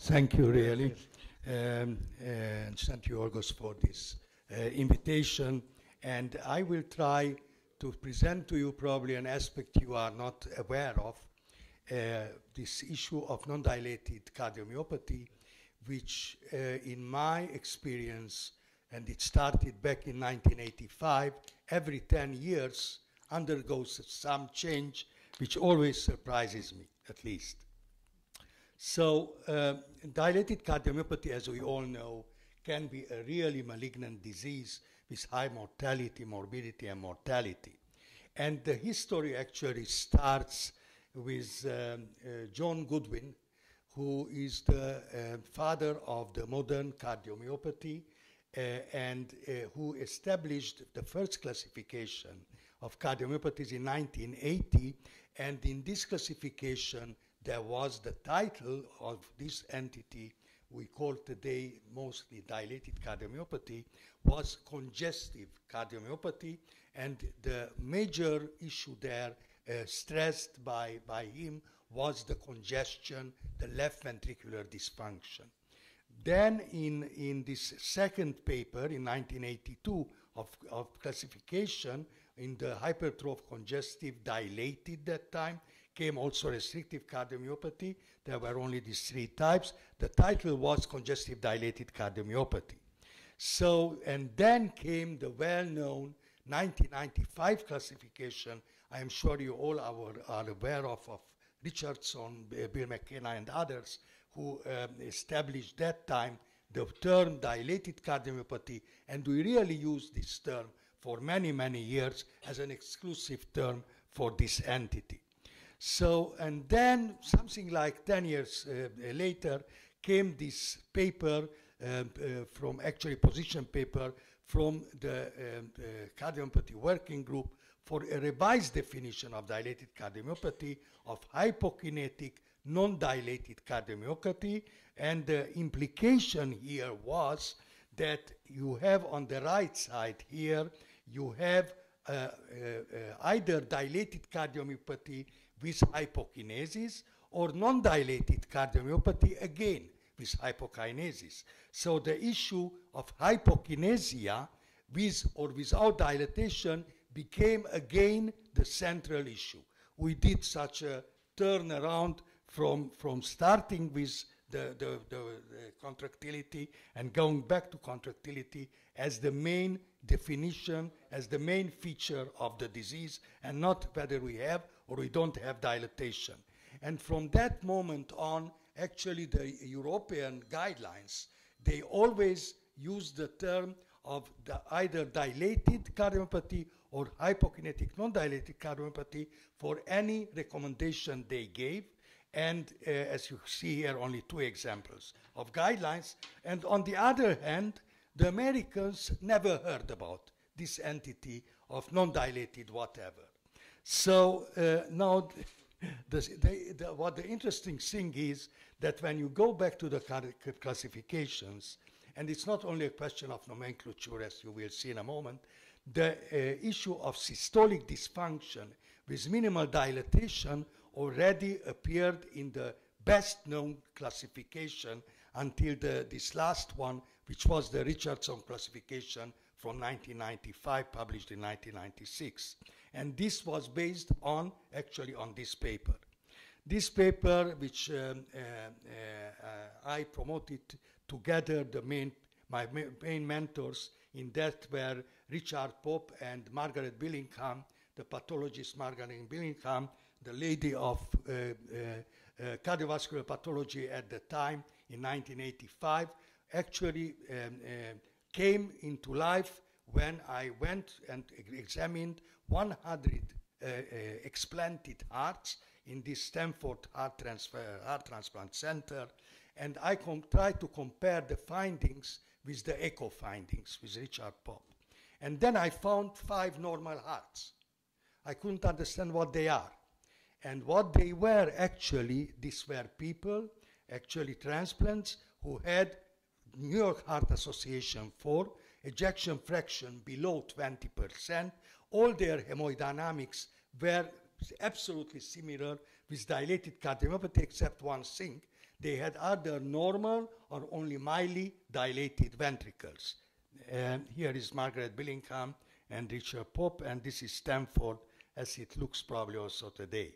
Thank you, really. And thank you, August, for this invitation. And I will try to present to you probably an aspect you are not aware of, this issue of non-dilated cardiomyopathy, which in my experience, and it started back in 1985, every 10 years undergoes some change, which always surprises me, at least. So dilated cardiomyopathy, as we all know, can be a really malignant disease with high mortality, morbidity, and mortality. And the history actually starts with John Goodwin, who is the father of the modern cardiomyopathy, and who established the first classification of cardiomyopathies in 1980. And in this classification, there was the title of this entity we call today mostly dilated cardiomyopathy, was congestive cardiomyopathy. And the major issue there stressed by him was the congestion, the left ventricular dysfunction. Then in this second paper in 1982 of classification in the hypertrophic congestive dilated that time, came also restrictive cardiomyopathy. There were only these three types. The title was congestive dilated cardiomyopathy. So, and then came the well-known 1995 classification. I am sure you all are aware of Richardson, Bill McKenna, and others who established that time the term dilated cardiomyopathy, and we really used this term for many, many years as an exclusive term for this entity. So, and then something like 10 years later came this paper from actually position paper from the cardiomyopathy working group for a revised definition of dilated cardiomyopathy of hypokinetic non-dilated cardiomyopathy. And the implication here was that you have on the right side here, you have either dilated cardiomyopathy with hypokinesis or non-dilated cardiomyopathy again with hypokinesis. So the issue of hypokinesia with or without dilatation became again the central issue. We did such a turnaround from starting with the contractility and going back to contractility as the main definition, as the main feature of the disease, and not whether we have or we don't have dilatation. And from that moment on, actually the European guidelines, they always use the term of either dilated cardiomyopathy or hypokinetic non-dilated cardiomyopathy for any recommendation they gave. And as you see here, only two examples of guidelines. And on the other hand, the Americans never heard about this entity of non-dilated whatever. So now, what the interesting thing is that when you go back to the classifications, and it's not only a question of nomenclature, as you will see in a moment, the issue of systolic dysfunction with minimal dilatation already appeared in the best known classification until this last one, which was the Richardson classification from 1995, published in 1996. And this was based on, actually on this paper. This paper, which I promoted together, my main mentors in that were Richard Pope and Margaret Billingham, the pathologist Margaret Billingham, the lady of cardiovascular pathology at the time in 1985, actually came into life when I went and examined 100 explanted hearts in this Stanford Heart Transplant Center, and I tried to compare the findings with the echo findings with Richard Pope. And then I found 5 normal hearts. I couldn't understand what they are. And what they were actually, these were people, actually transplants, who had New York Heart Association 4, ejection fraction below 20%. All their hemodynamics were absolutely similar with dilated cardiomyopathy, except one thing, they had either normal or only mildly dilated ventricles. Here is Margaret Billingham and Richard Pope, and this is Stanford, as it looks probably also today.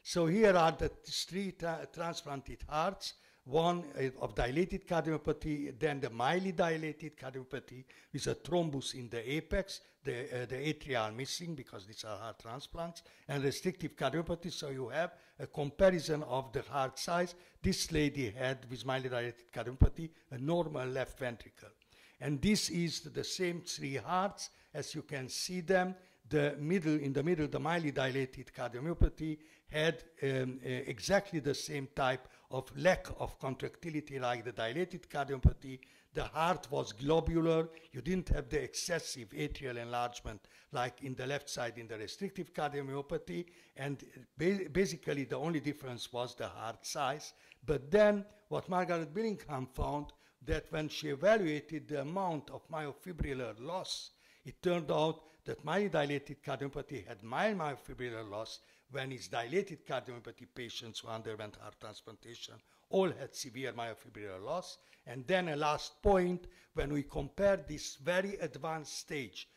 So here are the three transplanted hearts, one of dilated cardiomyopathy, then the mildly dilated cardiomyopathy with a thrombus in the apex, the atria are missing because these are heart transplants, and restrictive cardiomyopathy. So you have a comparison of the heart size. This lady had, with mildly dilated cardiomyopathy, a normal left ventricle. And this is the same three hearts, as you can see them. In the middle, the mildly dilated cardiomyopathy had exactly the same type of lack of contractility like the dilated cardiomyopathy. The heart was globular. You didn't have the excessive atrial enlargement like in the left side in the restrictive cardiomyopathy. And basically, the only difference was the heart size. But then what Margaret Billingham found, that when she evaluated the amount of myofibrillar loss, it turned out that mildly dilated cardiomyopathy had mild myofibrillar loss, when its dilated cardiomyopathy patients who underwent heart transplantation all had severe myofibrillar loss. And then a last point, when we compared this very advanced stage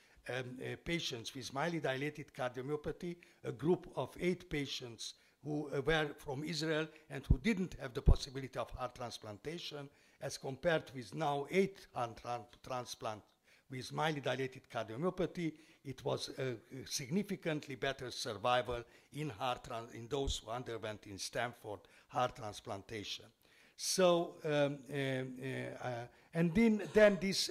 patients with mildly dilated cardiomyopathy, a group of 8 patients who were from Israel and who didn't have the possibility of heart transplantation, as compared with now 8 heart transplants with mildly dilated cardiomyopathy, it was a significantly better survival in those who underwent in Stanford heart transplantation. So, and then this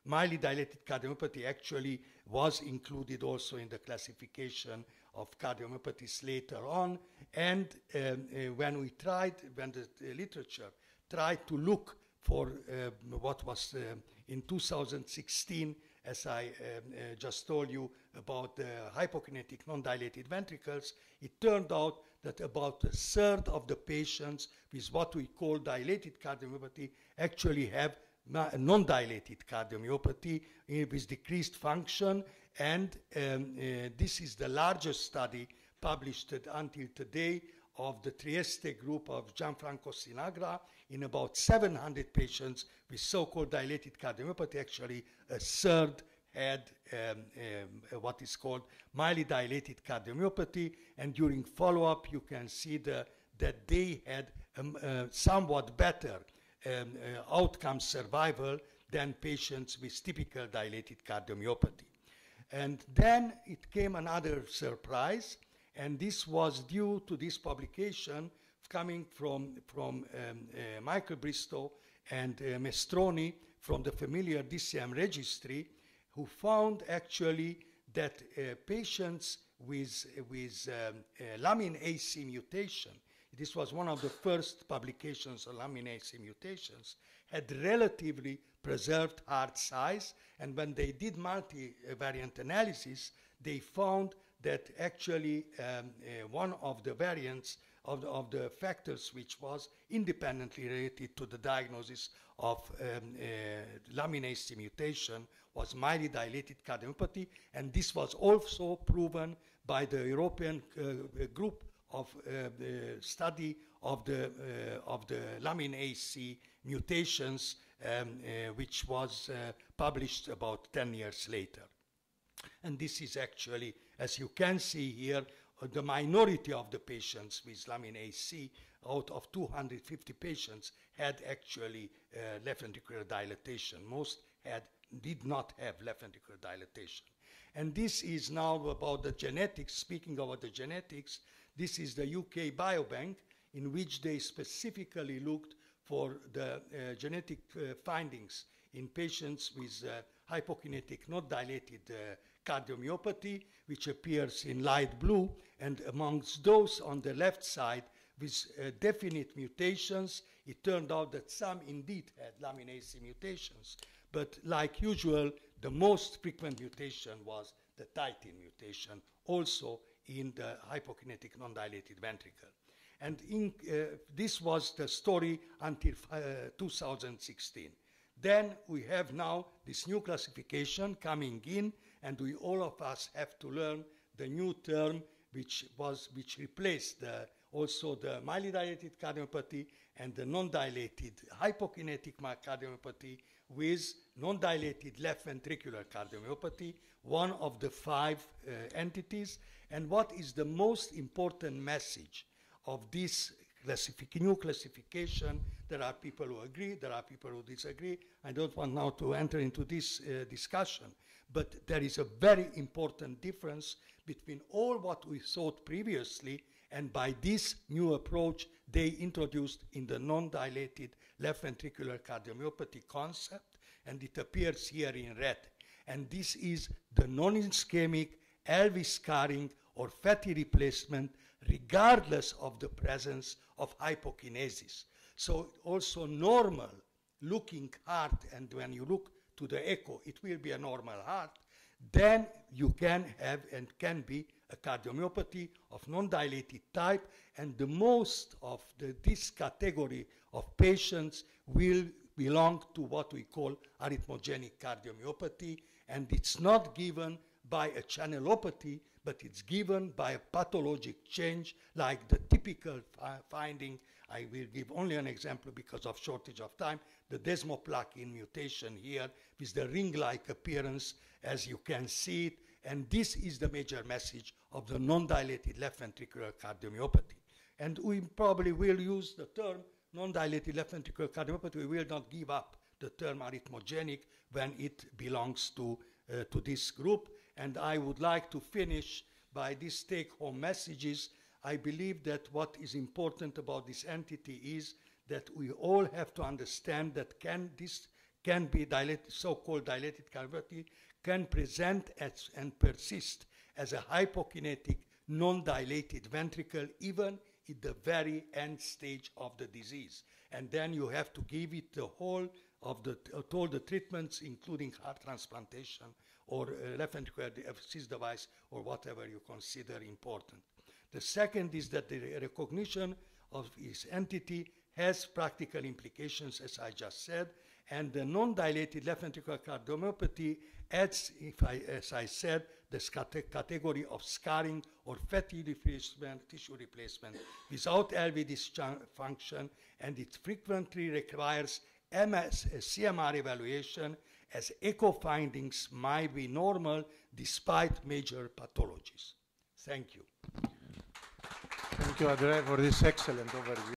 mildly dilated cardiomyopathy actually was included also in the classification of cardiomyopathies later on. And when the literature tried to look for what was in 2016, as I just told you about the hypokinetic non-dilated ventricles, it turned out that about a third of the patients with what we call dilated cardiomyopathy actually have non-dilated cardiomyopathy with decreased function. And this is the largest study published until today of the Trieste group of Gianfranco Sinagra in about 700 patients with so-called dilated cardiomyopathy. Actually, a third had what is called mildly dilated cardiomyopathy, and during follow-up you can see that they had somewhat better outcome survival than patients with typical dilated cardiomyopathy. And then it came another surprise, and this was due to this publication coming from Michael Bristow and Mestroni from the familiar DCM registry, who found actually that patients with lamin AC mutation, this was one of the first publications on lamin AC mutations, had relatively preserved heart size. And when they did multivariant analysis, they found that actually one of the variants of the factors which was independently related to the diagnosis of lamin AC mutation was mildly dilated cardiomyopathy, and this was also proven by the European group of study of the lamin AC mutations, which was published about 10 years later. And this is actually, as you can see here, the minority of the patients with lamin AC, out of 250 patients, had actually left ventricular dilatation. Most did not have left ventricular dilatation. And this is now about the genetics. Speaking about the genetics, this is the UK Biobank, in which they specifically looked for the genetic findings in patients with hypokinetic, not dilated cardiomyopathy, which appears in light blue. And amongst those on the left side with definite mutations, it turned out that some indeed had lamin AC mutations. But like usual, the most frequent mutation was the titin mutation, also in the hypokinetic non-dilated ventricle. And this was the story until 2016. Then we have now this new classification coming in, and all of us have to learn the new term which replaced the also the mildly dilated cardiomyopathy and the non-dilated hypokinetic cardiomyopathy with non-dilated left ventricular cardiomyopathy, one of the 5 entities. And what is the most important message of this new classification? There are people who agree, there are people who disagree. I don't want now to enter into this discussion, but there is a very important difference between all what we thought previously, and by this new approach they introduced in the non-dilated left ventricular cardiomyopathy concept, and it appears here in red. And this is the non-ischemic LV scarring or fatty replacement regardless of the presence of hypokinesis. So also normal looking heart, and when you look to the echo, it will be a normal heart, then you can have and can be a cardiomyopathy of non-dilated type, and the most of this category of patients will belong to what we call arrhythmogenic cardiomyopathy, and it's not given by a channelopathy, but it's given by a pathologic change, like the typical finding. I will give only an example because of shortage of time, the desmoplakin mutation here with the ring-like appearance as you can see it, and this is the major message of the non-dilated left ventricular cardiomyopathy. And we probably will use the term non-dilated left ventricular cardiomyopathy. We will not give up the term arrhythmogenic when it belongs to this group. And I would like to finish by these take-home messages. I believe that what is important about this entity is that we all have to understand that this can be dilated, so-called dilated cardiomyopathy, can present as and persist as a hypokinetic, non-dilated ventricle, even in the very end stage of the disease. And then you have to give it the whole of all the treatments, including heart transplantation or left ventricular assist device or whatever you consider important. The second is that the recognition of this entity has practical implications, as I just said, and the non-dilated left ventricular cardiomyopathy adds, as I said, this category of scarring or fatty replacement, tissue replacement without LV dysfunction, and it frequently requires CMR evaluation, as echo findings might be normal despite major pathologies. Thank you. Thank you, Andrea, for this excellent overview.